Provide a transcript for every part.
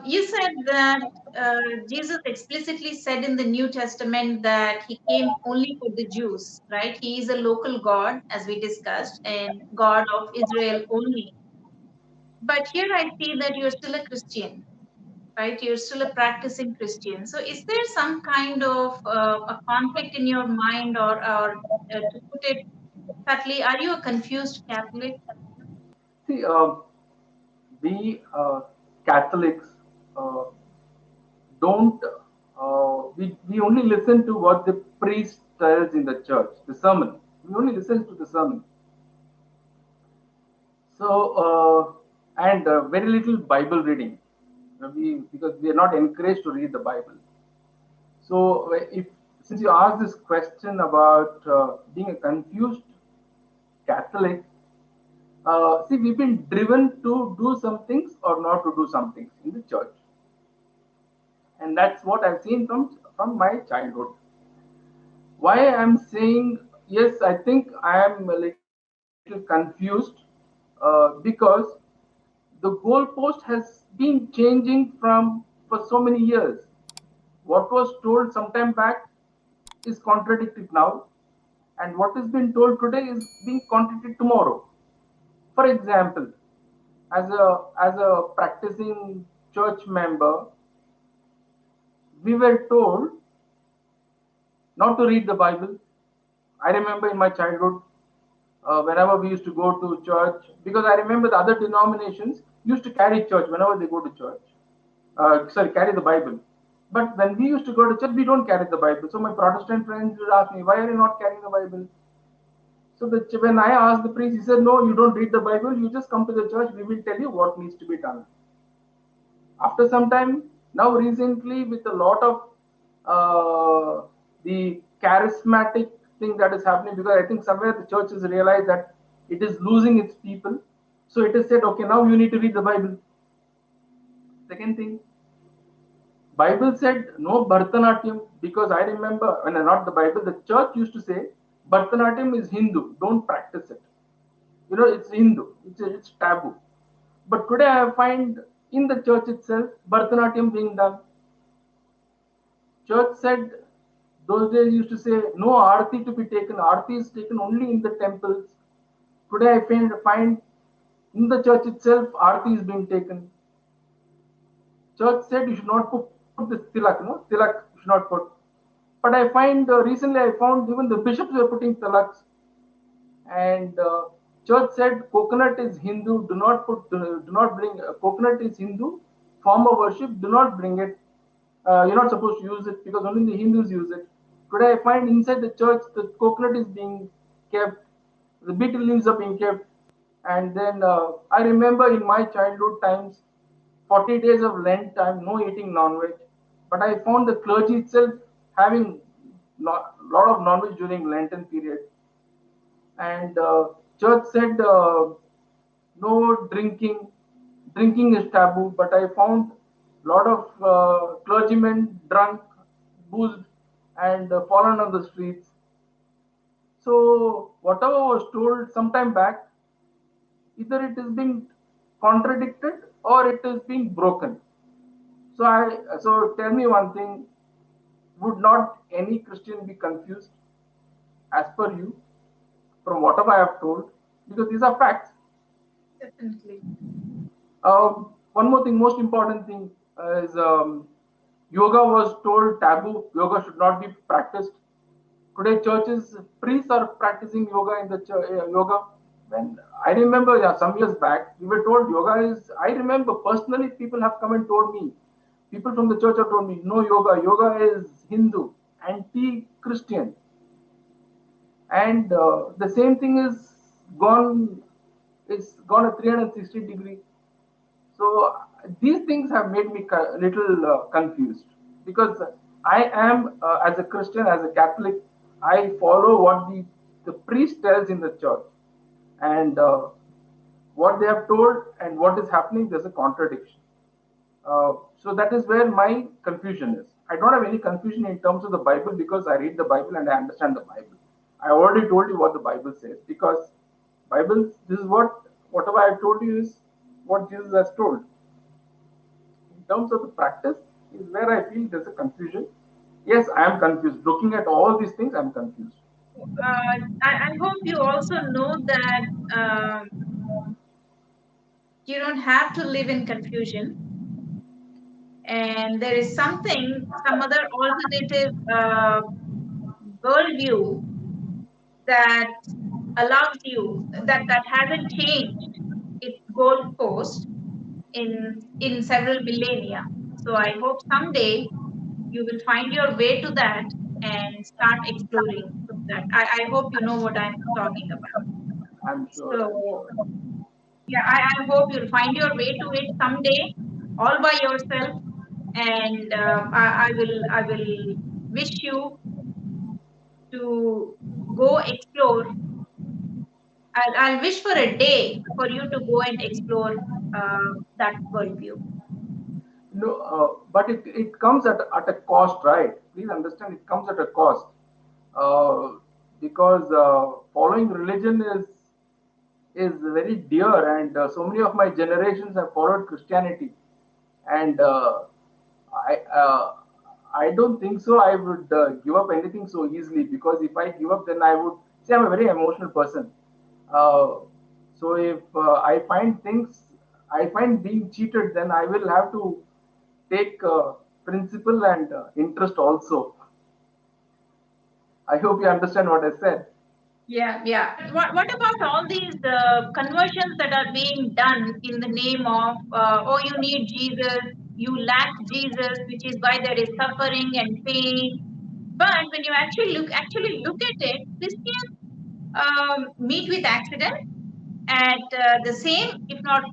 You said that Jesus explicitly said in the New Testament that he came only for the Jews, right? He is a local God, as we discussed, and God of Israel only. But here I see that you're still a Christian, right? You're still a practicing Christian. So is there some kind of a conflict in your mind, or to put it subtly, are you a confused Catholic? See, we Catholics uh, don't we only listen to what the priest tells in the church, the sermon. We only listen to the sermon. So and very little Bible reading. Because we are not encouraged to read the Bible. So if since you asked this question about being a confused Catholic, see, we've been driven to do some things or not to do some things in the church, and that's what I've seen from my childhood. Why I'm saying yes, I think I am a little confused because the goalpost has been changing for so many years. What was told sometime back is contradicted now, and what has been told today is being contradicted tomorrow. For example, as a practicing church member, we were told not to read the Bible. I remember in my childhood, whenever we used to go to church, because I remember the other denominations used to carry church whenever they go to church. Sorry, carry the Bible. But when we used to go to church, we don't carry the Bible. So my Protestant friends would ask me, "Why are you not carrying the Bible?" So when I asked the priest, he said, "No, you don't read the Bible. You just come to the church. We will tell you what needs to be done." After some time, now recently, with a lot of the charismatic thing that is happening, because I think somewhere the church has realized that it is losing its people. So it is said, okay, now you need to read the Bible. Second thing, Bible said no Bharatanatyam, because I remember when not the Bible, the church used to say Bharatanatyam is Hindu, don't practice it. It's Hindu, it's taboo. But today I find in the church itself Bharatanatyam being done. Church said those days used to say no arti to be taken. Arti is taken only in the temples. Today I find in the church itself arti is being taken. Church said you should not put this tilak, tilak you should not put. But I find recently I found even the bishops were putting tilaks, and church said coconut is Hindu. Do not bring coconut is Hindu form of worship. Do not bring it. You're not supposed to use it because only the Hindus use it. Today I find inside the church the coconut is being kept, the betel leaves are being kept, and then I remember in my childhood times, 40 days of Lent time, no eating non-veg. But I found the clergy itself having lot of non-veg during Lenten period, and church said no drinking. Drinking is taboo, but I found a lot of clergymen drunk, boozed, and fallen on the streets. So whatever was told sometime back, either it is being contradicted or it is being broken. So tell me one thing: would not any Christian be confused as per you from whatever I have told? Because these are facts. Definitely. One more thing, most important thing is yoga was told taboo. Yoga should not be practiced. Today, churches, priests are practicing yoga in the yoga. When I remember, yeah, some years back, we were told yoga is. I remember personally, people have come and told me, people from the church have told me, no yoga. Yoga is Hindu, anti-Christian, and the same thing is gone. Is gone a 360-degree. So these things have made me a little confused because I am, as a Christian, as a Catholic, I follow what the priest tells in the church, and what they have told and what is happening, there's a contradiction. So that is where my confusion is. I don't have any confusion in terms of the Bible because I read the Bible and I understand the Bible. I already told you what the Bible says because this is whatever I told you is what Jesus has told in terms of the practice is where I feel there's a confusion. Yes, I am confused. Looking at all these things, I'm confused. I hope you also know that you don't have to live in confusion, and there is some other alternative worldview that allows you, that hasn't changed its goalpost in several millennia. So I hope someday you will find your way to that and start exploring that. I hope you know what I'm talking about. I'm sure. I'm So sure. yeah, I hope you'll find your way to it someday, all by yourself. And I will wish you to go explore. I'll wish for a day for you to go and explore that worldview. No, but it comes at a cost, right? Please understand, it comes at a cost. Uh, because following religion is very dear, and so many of my generations have followed Christianity, and I uh, I don't think so. I would give up anything so easily, because if I give up, then I would say I'm a very emotional person. Uh, so if I find being cheated, then I will have to take principle and interest also. I hope you understand what I said. Yeah, yeah. What about all these conversions that are being done in the name of, oh, you need Jesus, you lack Jesus, which is why there is suffering and pain. But when you actually look at it, Christians meet with accident at the same, if not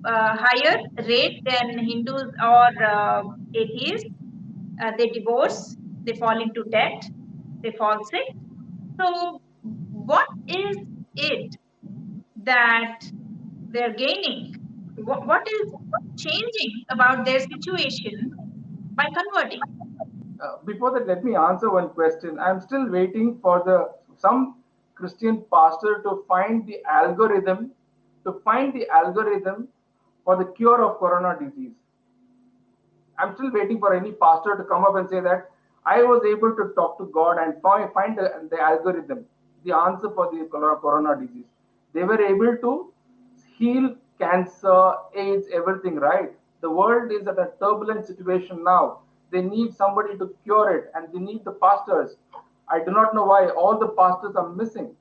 higher rate than Hindus or atheists. They divorce, they fall into debt, they fall sick. So, what is it that they're gaining? What is changing about their situation by converting? Before that, let me answer one question. I'm still waiting for the some Christian pastor to find the algorithm for the cure of corona disease. I'm still waiting for any pastor to come up and say that I was able to talk to God and find the algorithm, the answer for the corona disease. They were able to heal cancer, AIDS, everything, right? The world is at a turbulent situation now. They need somebody to cure it, and they need the pastors. I do not know why all the pastors are missing.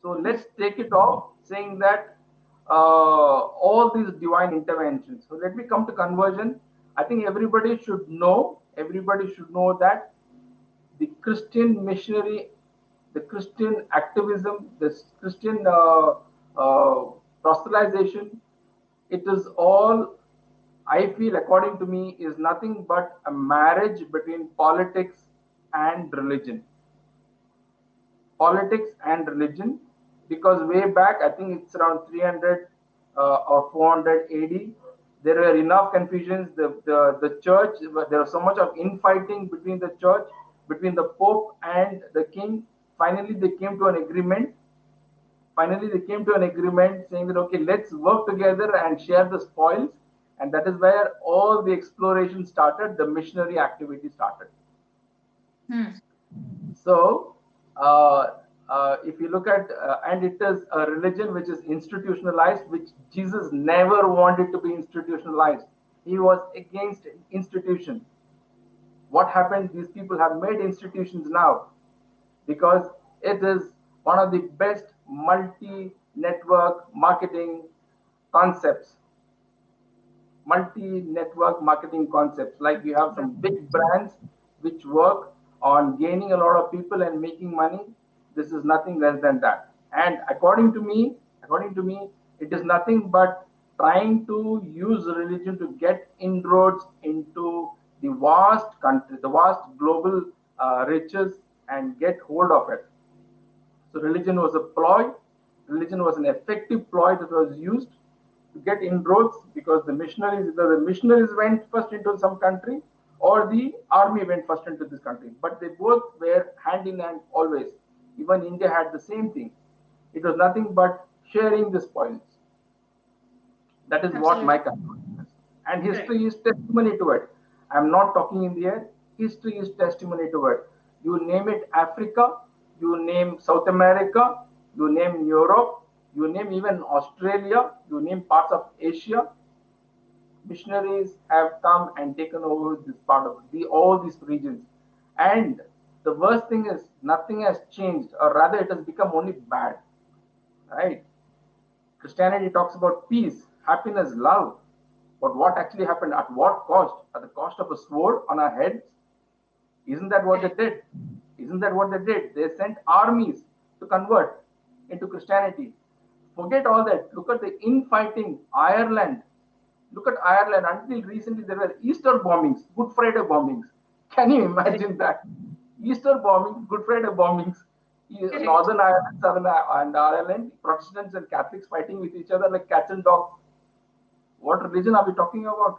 So let's take it off saying that all these divine interventions. So let me come to conversion. I think everybody should know that the Christian missionary, the Christian activism, the Christian proselytization, it is all, I feel, according to me, is nothing but a marriage between and religion politics and religion, because way back, I think it's around 300 or 400 AD, there were enough confusions. The church, there was so much of infighting between the church, between the Pope and the king. Finally, they came to an agreement. Finally, they came to an agreement saying that, okay, let's work together and share the spoils. And that is where all the exploration started, the missionary activity started. Hmm. So, if you look at, and it is a religion which is institutionalized, which Jesus never wanted to be institutionalized. He was against institution. What happened? These people have made institutions now because it is one of the best multi network marketing concepts, multi-network marketing concepts. Like you have some big brands which work on gaining a lot of people and making money. This is nothing less than that. And according to me, it is nothing but trying to use religion to get inroads into the vast country, the vast global riches, and get hold of it. So religion was a ploy. Religion was an effective ploy that was used to get inroads, because either the missionaries went first into some country or the army went first into this country. But they both were hand in hand always. Even India had the same thing. It was nothing but sharing the spoils. That is what my Absolutely. conclusion is. and Correct. history is testimony to it. I'm not talking in the air. History is testimony to it. You name it Africa, you name South America, you name Europe, you name even Australia, you name parts of Asia. Missionaries have come and taken over this part of all these regions. And the worst thing is nothing has changed, or rather, it has become only bad. Right? Christianity talks about peace, happiness, love. But what actually happened? At what cost? At the cost of a sword on our heads? Isn't that what they Correct. did? Isn't that what they did? They sent armies to convert into Christianity. Forget all that. Look at the infighting. Ireland. Look at Ireland. Until recently, there were Easter bombings, Good Friday bombings. Can you Correct. imagine that? Easter bombings, Good Friday bombings. Correct. Northern Ireland, Southern Ireland, Protestants and Catholics fighting with each other like cats and dogs. What religion are we talking about?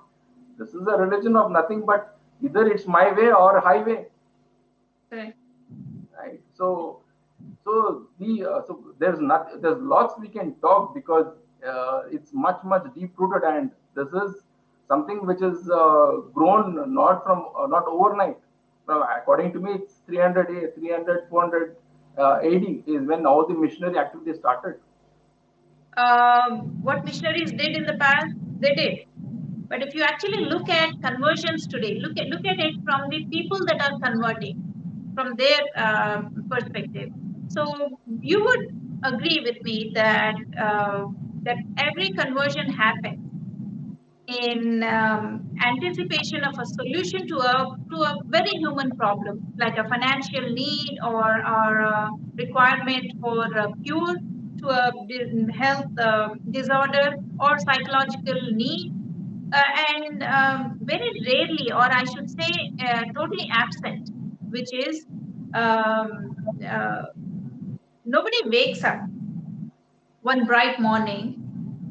This is a religion of nothing but either it's my way or highway, Correct. right? So there's not there's lots we can talk because it's much deep rooted, and this is something which is grown not overnight. According to me, it's 300 300 400 AD is when all the missionary activity started. What missionaries did in the past, they did. But if you actually look at conversions today, look at it from the people that are converting, from their perspective. So you would agree with me that that every conversion happens in anticipation of a solution to a very human problem, like a financial need or a requirement for a cure to a health disorder or psychological need, and very rarely, or I should say, totally absent, which is um, uh, nobody wakes up one bright morning,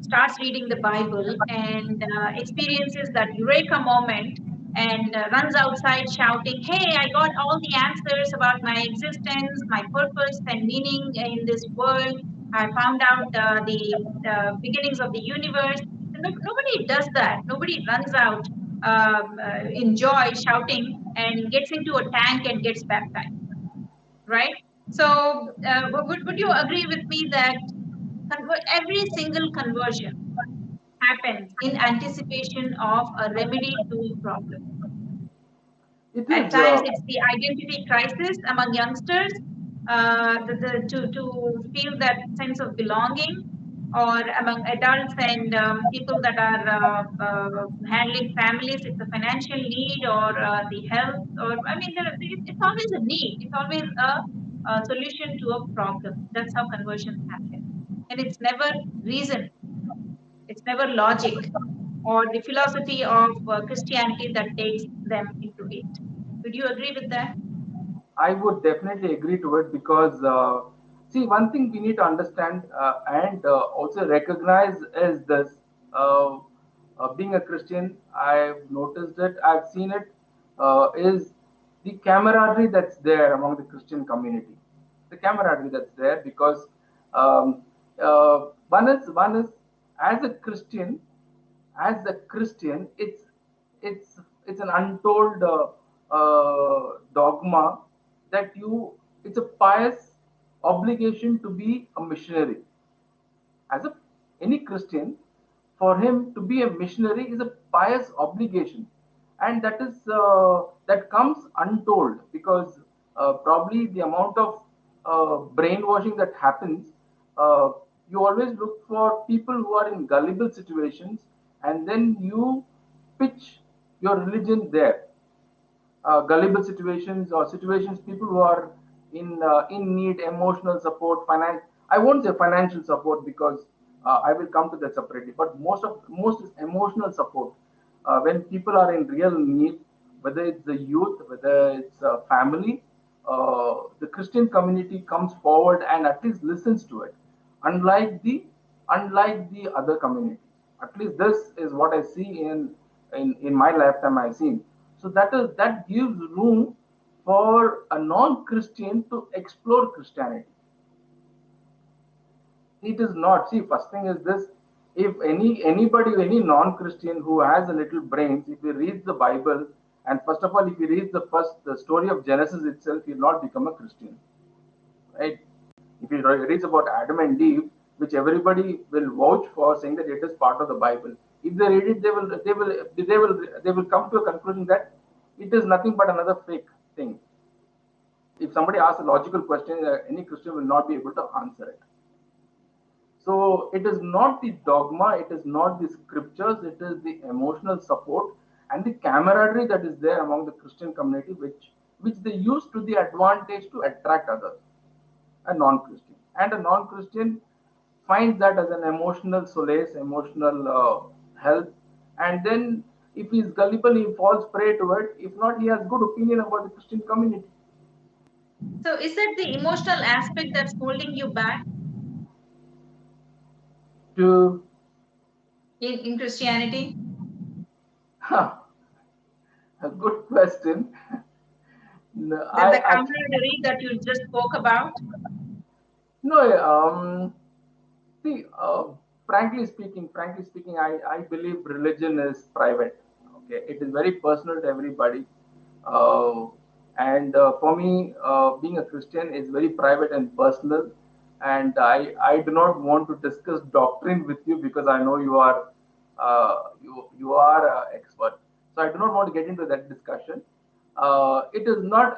starts reading the Bible, and experiences that eureka moment and runs outside shouting, "Hey, I got all the answers about my existence, my purpose, and meaning in this world. I found out the beginnings of the universe." Nobody does that. Nobody runs out in joy shouting and gets into a tank and gets baptized, right? So, would you agree with me that every single conversion happens in anticipation of a remedy to a problem? It At is times, it's the identity crisis among youngsters, to feel that sense of belonging, or among adults and people that are handling families, it's a financial need or the health, or I mean, it's always a need. It's always a solution to a problem. That's how conversions happen, and it's never reason. It's never logic or the philosophy of Christianity that takes them into it. Would you agree with that? I would definitely agree to it because, see, one thing we need to understand and also recognize is this. Uh, Being a Christian, I've noticed it, I've seen it, is the camaraderie that's there among the Christian community. The camaraderie that's there because um, one is as a Christian, it's it's an untold dogma that you it's a pious obligation to be a missionary. As a any Christian, for him to be a missionary is a pious obligation, and that comes untold because probably the amount of brainwashing that happens. Uh, you always look for people who are in gullible situations, and then you pitch your religion there. Gullible situations or situations people who are in need emotional support finance. I won't say financial support because I will come to that separately, but most is emotional support. When people are in real need, whether it's the youth, whether it's a family, the Christian community comes forward and at least listens to it, unlike the other communities. At least this is what I see in my lifetime I've seen. So that gives room for a non-Christian to explore Christianity. It is not. See, first thing is this: if any non-Christian who has a little brains, if he reads the Bible, and first of all, if he reads the story of Genesis itself, he'll not become a Christian, right? If he reads about Adam and Eve, which everybody will vouch for, saying that it is part of the Bible, if they read it, they will come to a conclusion that it is nothing but another fake thing. If somebody asks a logical question, any Christian will not be able to answer it. So it is not the dogma, it is not the scriptures, it is the emotional support and the camaraderie that is there among the Christian community, which they use to the advantage to attract others, a non-Christian. And a non-Christian finds that as an emotional solace, emotional help. And then if he is gullible, he falls prey to it. If not, he has good opinion about the Christian community. So is that the emotional aspect that's holding you back To in Christianity? huh, a good question. No, The I actually camaraderie that you just spoke about? no. See, frankly speaking, I believe religion is private. Okay, it is very personal to everybody, uh, and for me, being a Christian is very private and personal. And I do not want to discuss doctrine with you because I know you are an expert. So I do not want to get into that discussion. It is not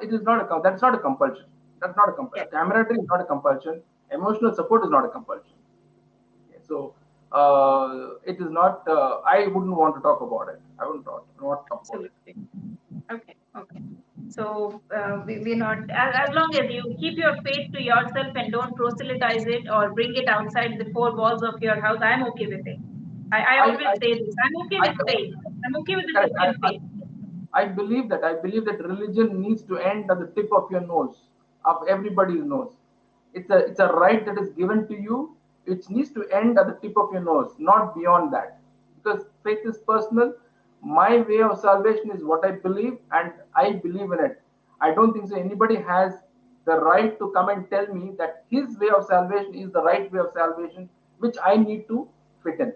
that's not a compulsion. That's not a Yeah. compulsion. Camaraderie is not a compulsion. Emotional support is not a compulsion. Okay, so it is not. I wouldn't want to talk about it. I wouldn't not talk about it. Absolutely. Okay. Okay. So we're not, as long as you keep your faith to yourself and don't proselytize it or bring it outside the four walls of your house, I'm okay with it. I I always I say this. I'm okay I, with faith. I'm okay with the correct. Christian faith. I believe that religion needs to end at the tip of your nose, of everybody's nose. It's a right that is given to you. It needs to end at the tip of your nose, not beyond that. Because faith is personal. My way of salvation is what I believe, and I believe in it. I don't think so. Anybody has the right to come and tell me that his way of salvation is the right way of salvation, which I need to fit in.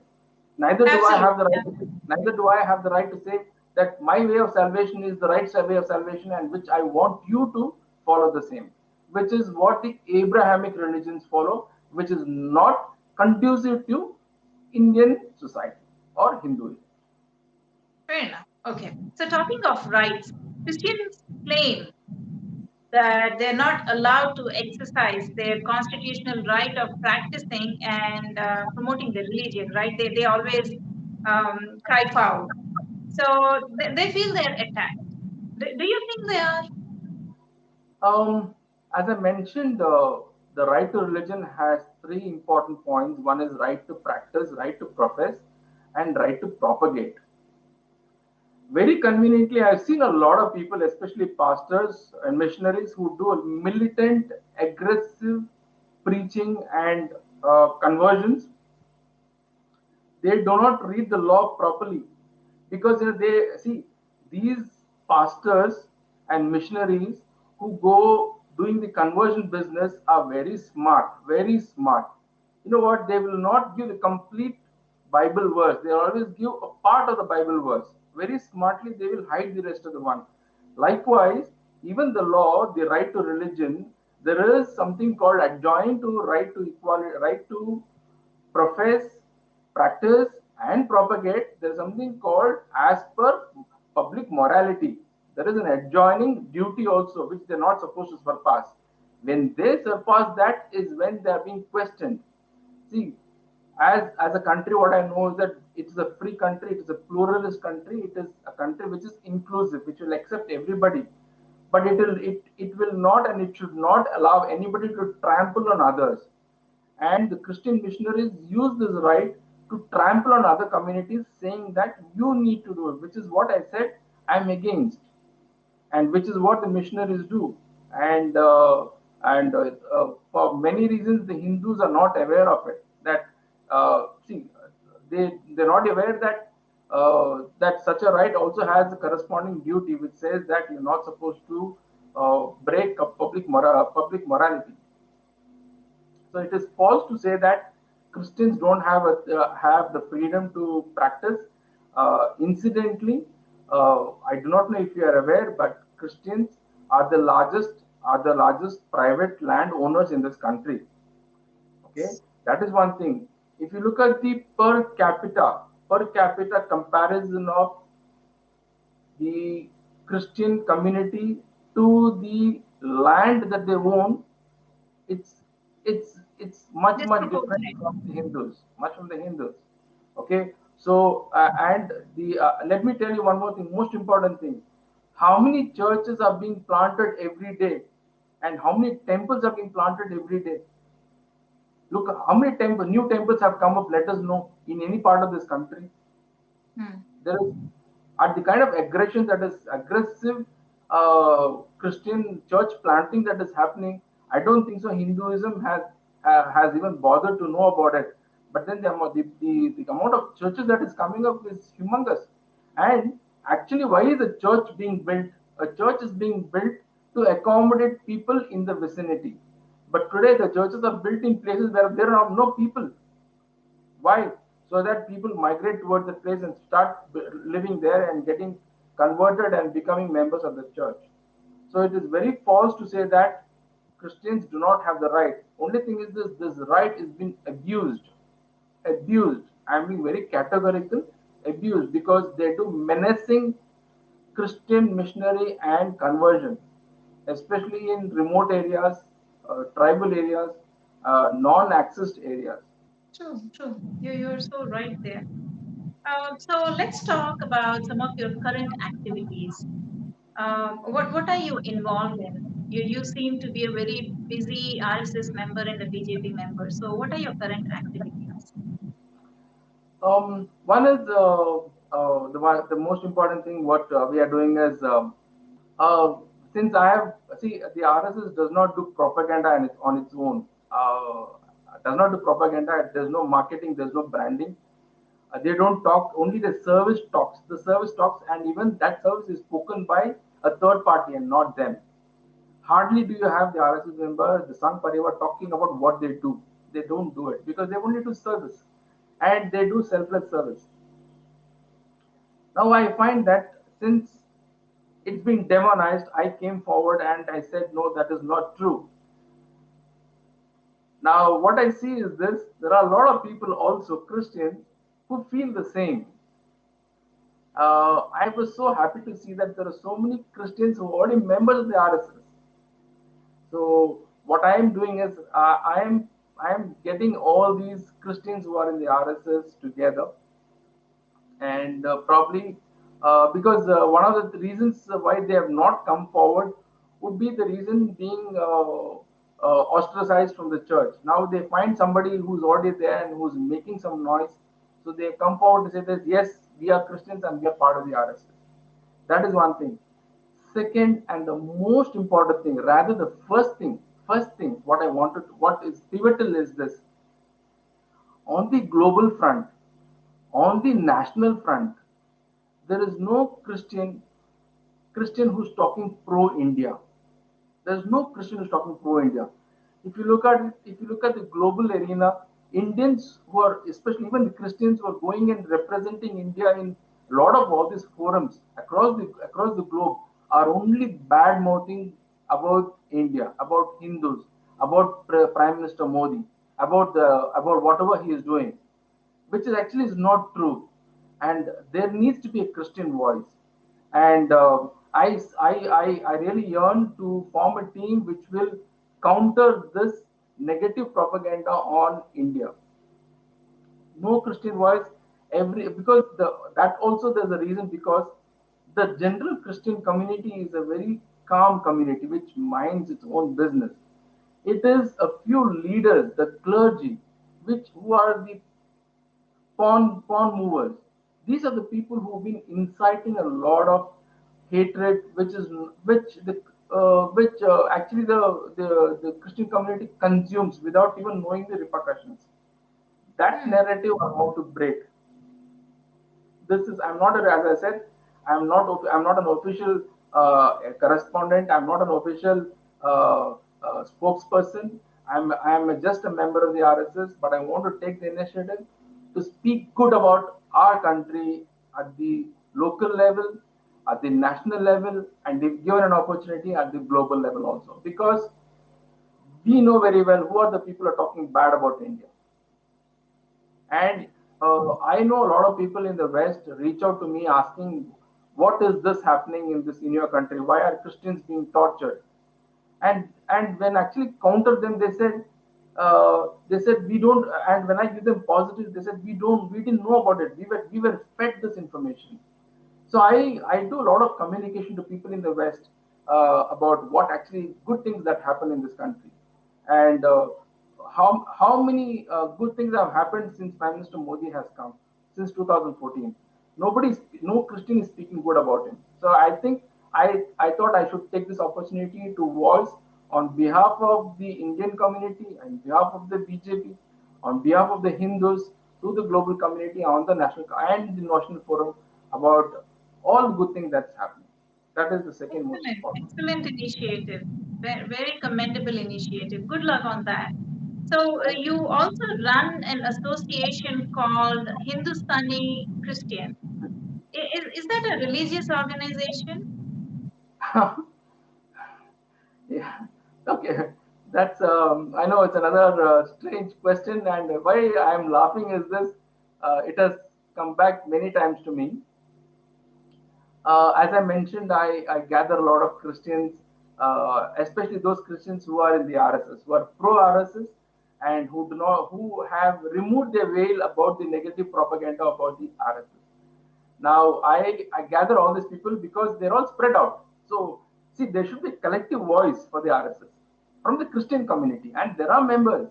Neither do I Absolutely. have the right. Neither do I have the right to say that my way of salvation is the right way of salvation, and which I want you to follow the same, which is what the Abrahamic religions follow, which is not conducive to Indian society or Hinduism. Fair enough. Okay. So talking of rights, Christians claim that they're not allowed to exercise their constitutional right of practicing and promoting the religion, right? They always cry foul. So they feel they're attacked. Do you think they are? As I mentioned, the right to religion has three important points. One is right to practice, right to profess, and right to propagate. Very conveniently, I've seen a lot of people, especially pastors and missionaries, who do militant, aggressive preaching and conversions. They do not read the law properly because they see these pastors and missionaries who go doing the conversion business are very smart, very smart. You know what? They will not give the complete Bible verse. They always give a part of the Bible verse. Very smartly, they will hide the rest of the one. Likewise, even the law, the right to religion, there is something called adjoined to right to equality, right to profess, practice, and propagate. There is something called as per public morality. There is an adjoining duty also, which they are not supposed to surpass. When they surpass that is when they are being questioned. See, as a country, what I know is that it is a free country, it is a pluralist country, it is a country which is inclusive, which will accept everybody. But it will not and it should not allow anybody to trample on others. And the Christian missionaries use this right to trample on other communities, saying that you need to do it, which is what I said I'm against, and which is what the missionaries do. And for many reasons, the Hindus are not aware of it. That see, they're not aware that that such a right also has a corresponding duty, which says that you're not supposed to break a public morality. So it is false to say that Christians don't have the freedom to practice. Incidentally, I do not know if you are aware, but Christians are the largest private landowners in this country. Okay, that is one thing. If you look at the per capita comparison of the Christian community to the land that they own, it's it's much different Disproportionate. from the Hindus, much from the Hindus. Okay, so and the let me tell you one more thing, most important thing. How many churches are being planted every day, and how many temples are being planted every day? Look, how many new temples have come up? Let us know in any part of this country. Hmm. There is at the kind of aggression that is aggressive Christian church planting that is happening. I don't think so. Hinduism has even bothered to know about it. But then the amount of churches that is coming up is humongous. And actually, why is a church being built? A church is being built to accommodate people in the vicinity. But today, the churches are built in places where there are no people. Why? So that people migrate towards the place and start living there and getting converted and becoming members of the church. So it is very false to say that Christians do not have the right. Only thing is this right is being abused. Abused. I'm being very categorical. Abused because they do menacing Christian missionary and conversion, especially in remote areas, tribal areas, non-accessed areas. True, true. You're so right there. So let's talk about some of your current activities. What are you involved in? You seem to be a very busy RSS member and a BJP member. So what are your current activities? One is the most important thing. What we are doing is uh, since I have see the RSS does not do propaganda on its own. Does not do propaganda. There's no marketing. There's no branding. They don't talk. Only the service talks. The service talks, and even that service is spoken by a third party and not them. Hardly do you have the RSS member, the Sangh Parivar, talking about what they do. They don't do it because they only do service, and they do selfless service. Now I find that since it's been demonized, I came forward and I said, no, that is not true. Now, what I see is this there are a lot of people, also Christians, who feel the same. I was so happy to see that there are so many Christians who are already members of the RSS. So, what I am doing is I am getting all these Christians who are in the RSS together and probably because one of the reasons why they have not come forward would be the reason being ostracized from the church. Now they find somebody who's already there and who's making some noise, so they come forward to say that yes, we are Christians and we are part of the RSS. That is one thing. Second, and the most important thing, rather the first thing, what I wanted, what is pivotal is this: on the global front, on the national front, there is no Christian who's talking pro India. There's no Christian who's talking pro India. If you look at the global arena, Indians who are, especially even the Christians who are going and representing India in a lot of all these forums across the globe, are only bad mouthing about India, about Hindus, about Prime Minister Modi, about whatever he is doing, which is actually is not true. And there needs to be a Christian voice. And I really yearn to form a team which will counter this negative propaganda on India. No Christian voice, every because that also there's a reason, because the general Christian community is a very calm community which minds its own business. It is a few leaders, the clergy, which who are the pawn movers. These are the people who have been inciting a lot of hatred, which actually the Christian community consumes without even knowing the repercussions. That Hmm. narrative I want to break. This is I'm not as I said, I'm not an official correspondent. I'm not an official spokesperson. I'm just a member of the RSS, but I want to take the initiative to speak good about our country at the local level, at the national level, and if given an opportunity at the global level also. Because we know very well who are the people who are talking bad about India. And I know a lot of people in the West reach out to me asking, what is this happening in your country? Why are Christians being tortured? And when actually counter them, they said we don't. And when I give them positive, they said we didn't know about it. We were fed this information. So I do a lot of communication to people in the West about what actually good things that happen in this country, and how many good things have happened since Prime Minister Modi has come since 2014. No Christian is speaking good about him. So I think I thought I should take this opportunity to voice on behalf of the Indian community, on behalf of the BJP, on behalf of the Hindus, to the global community, on the national and the national forum about all good things that's happening. That is the second most Excellent, important. excellent initiative. Very commendable initiative. Good luck on that. So Thank you also run an association called Hindustani Christian. Is that a religious organization? you. Yeah. Okay. That's. I know it's another strange question, and why I'm laughing is this. It has come back many times to me. As I mentioned, I gather a lot of Christians, especially those Christians who are in the RSS, who are pro RSS, and who have removed their veil about the negative propaganda about the RSS. Now, I gather all these people because they're all spread out. So, see, there should be a collective voice for the RSS from the Christian community, and there are members.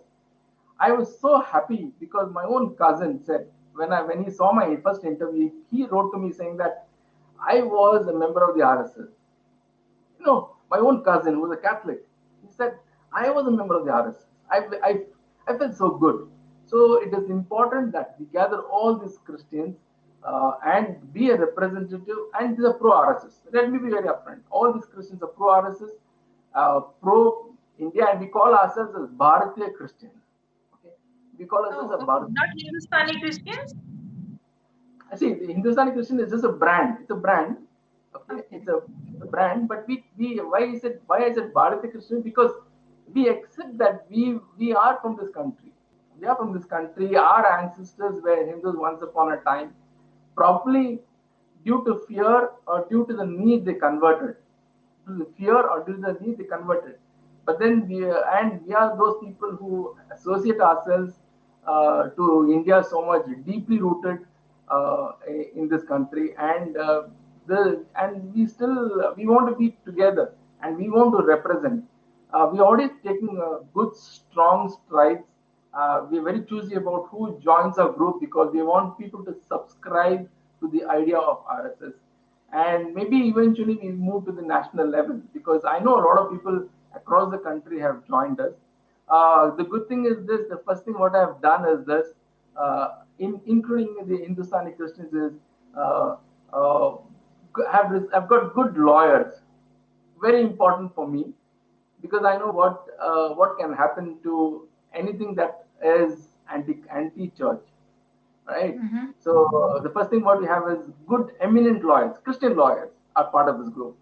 I was so happy because my own cousin said when he saw my first interview, he wrote to me saying that I was a member of the RSS. My own cousin who was a Catholic, he said, I was a member of the RSS. I felt so good. So it is important that we gather all these Christians and be a representative, and these are pro RSS. Let me be very upfront. All these Christians are pro RSS, pro India, and we call ourselves as Bharatiya Christians. Okay? We call ourselves Oh, a okay. Bharat. Not Hindustani Christians? I see the Hindustani Christian is just a brand. It's a brand. Okay, Okay. it's a brand. But we why I said Bharati Christian, because we accept that we are from this country. We are from this country. Our ancestors were Hindus once upon a time. Probably due to fear or due to the need they converted. Due to the fear or due to the need they converted. But then we are those people who associate ourselves to India so much deeply rooted in this country, and we want to be together, and we want to represent. We already taking good strong strides. We're very choosy about who joins our group because we want people to subscribe to the idea of RSS, and maybe eventually we move to the national level because I know a lot of people across the country have joined us. The good thing is this: the first thing what I have done is this, including the Hindustani Christians, is uh, uh, I've got good lawyers, very important for me because I know what can happen to anything that is anti church, right? Mm-hmm. So the first thing what we have is good eminent lawyers, Christian lawyers are part of this group,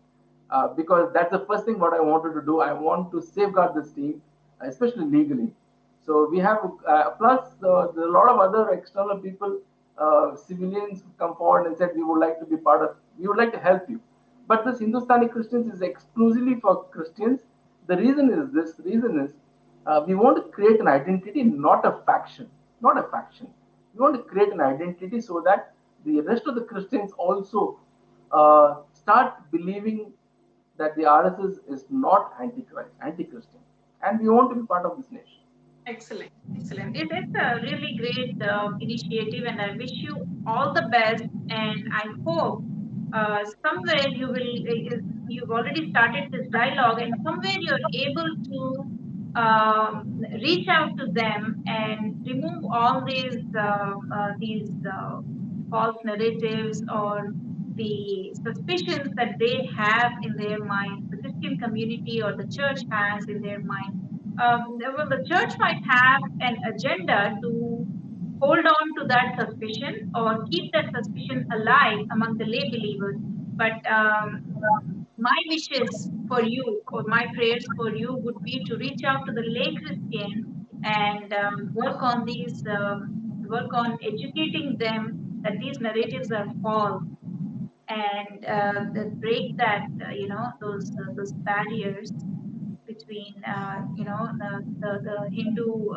because that's the first thing what I wanted to do. I want to safeguard this team, especially legally. So we have plus there are a lot of other external people, civilians who come forward and said we would like to be part of, we would like to help you. But this Hindustani Christians is exclusively for Christians. The reason is this: the reason is we want to create an identity, not a faction, not a faction. We want to create an identity so that the rest of the Christians also start believing that the RSS is not antichrist, anti-Christian, and we want to be part of this nation. Excellent, excellent. It's a really great initiative, and I wish you all the best. And I hope somewhere you've already started this dialogue, and somewhere you're able to reach out to them and remove all these false narratives or the suspicions that they have in their mind, the Christian community or the church has in their mind. well, the church might have an agenda to hold on to that suspicion or keep that suspicion alive among the lay believers. But my wishes for you, or my prayers for you, would be to reach out to the lay Christians and work on educating them that these narratives are false, and that break that those barriers between the Hindu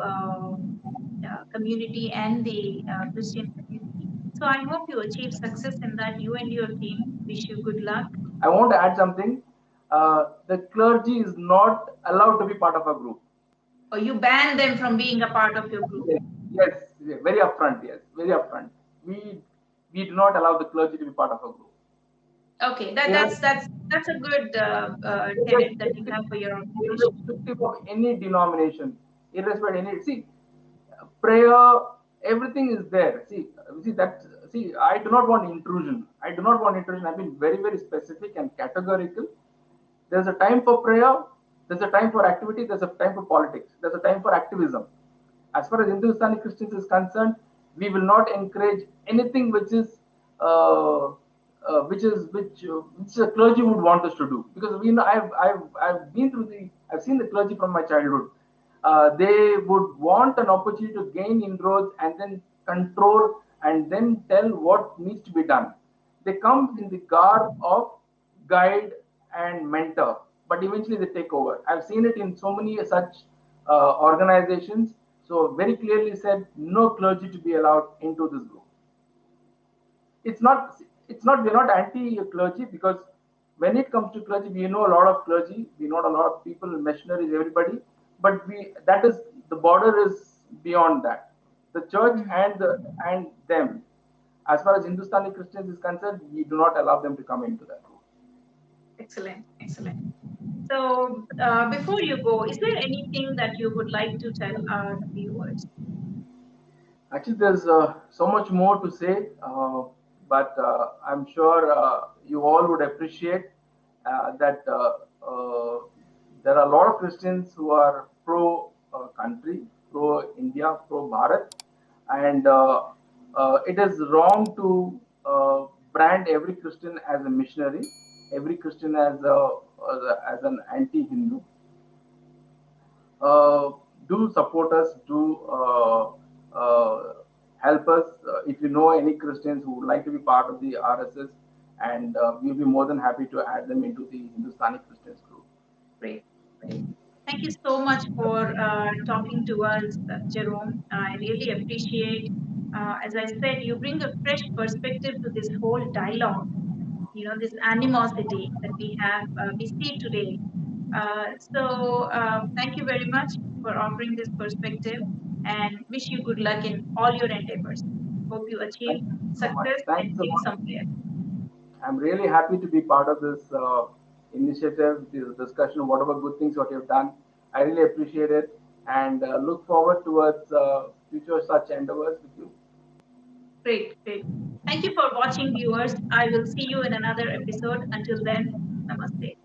community and the Christian community. So I hope you achieve success in that. You and your team. Wish you good luck. I want to add something. The clergy is not allowed to be part of a group. Or you ban them from being a part of your group. Yes, yes, very upfront. Yes, very upfront. We do not allow the clergy to be part of a group. Okay, that's a good tenet that you have for your organization. Irrespective of any denomination, irrespective of any, see, prayer, everything is there. See that. See, I do not want intrusion. I do not want intrusion. I've been very, very specific and categorical. There's a time for prayer. There's a time for activity. There's a time for politics. There's a time for activism. As far as Hindustani Christians is concerned, we will not encourage anything which is which the clergy would want us to do, because we know I've been through I've seen the clergy from my childhood. They would want an opportunity to gain inroads and then control and then tell what needs to be done. They come in the garb of guide and mentor, but eventually they take over. I've seen it in so many such organizations. So very clearly said, no clergy to be allowed into this group. It's not we're not anti clergy, because when it comes to clergy, we know a lot of clergy, we know a lot of people, missionaries, everybody, but we that is the border is beyond that. The church and them, as far as Hindustani Christians is concerned, we do not allow them to come into that group. Excellent, excellent. So before you go, is there anything that you would like to tell our viewers? Actually, there's so much more to say, but I'm sure you all would appreciate that there are a lot of Christians who are pro country, pro India, pro Bharat, and it is wrong to brand every Christian as a missionary, every Christian as an anti-Hindu. Do support us, do help us. If you know any Christians who would like to be part of the RSS, and we'll be more than happy to add them into the Hindustani Christians group. Great, great. Thank you so much for talking to us, Jerome. I really appreciate, as I said, you bring a fresh perspective to this whole dialogue. This animosity that we see today. So thank you very much for offering this perspective, and wish you good luck in all your endeavors. Hope you achieve Thank you so much. success and Thank you so take much. somewhere. I'm really happy to be part of this initiative, this discussion, whatever good things what you've done. I really appreciate it, and look forward towards future such endeavors with you. Great, great. Thank you for watching, viewers. I will see you in another episode. Until then, namaste.